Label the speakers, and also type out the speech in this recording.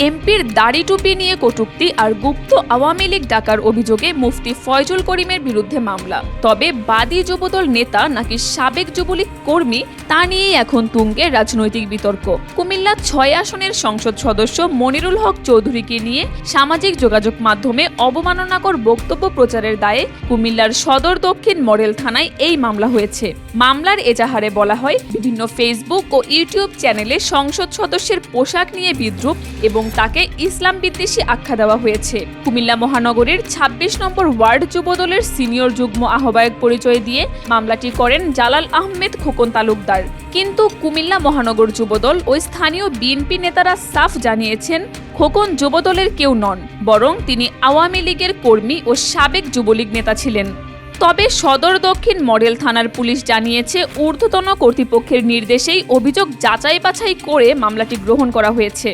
Speaker 1: এমপির দাড়ি টুপি নিয়ে কটূক্তি আর গুপ্ত আওয়ামী লীগ ডাকার অভিযোগে মুফতি ফয়জুল করিমের বিরুদ্ধে মামলা। তবে বাদী যুবদল নেতা নাকি সাবেক যুবলীগ কর্মী তা নিয়েই এখন তুঙ্গে রাজনৈতিক বিতর্ক। কুমিল্লা ৬ আসনের সংসদ সদস্য মনিরুল হক চৌধুরীকে নিয়ে সামাজিক যোগাযোগ মাধ্যমে অবমাননাকর বক্তব্য প্রচারের দায়ে কুমিল্লার সদর দক্ষিণ মডেল থানায় এই মামলা হয়েছে। মামলার এজাহারে বলা হয়, বিভিন্ন ফেসবুক ও ইউটিউব চ্যানেলে সংসদ সদস্যের পোশাক নিয়ে বিদ্রূপ এবং তাকে ইসলাম বিদ্বেষী আখ্যা দেওয়া হয়েছে। কুমিল্লা মহানগরীর ২৬ নম্বর ওয়ার্ড যুবদলের সিনিয়র যুগ্ম আহ্বায়ক পরিচয় দিয়ে মামলাটি করেন জালাল আহমেদ খোকন তালুকদার। কিন্তু কুমিল্লা মহানগর যুবদল ও স্থানীয় বিএনপি নেতারা সাফ জানিয়েছেন, খোকন যুবদলের কেউ নন, বরং তিনি আওয়ামী লীগের কর্মী ও সাবেক যুবলীগ নেতা ছিলেন। তবে সদর দক্ষিণ মডেল থানার পুলিশ জানিয়েছে, ঊর্ধ্বতন কর্তৃপক্ষের নির্দেশেই অভিযোগ যাচাই বাছাই করে মামলাটি গ্রহণ করা হয়েছে।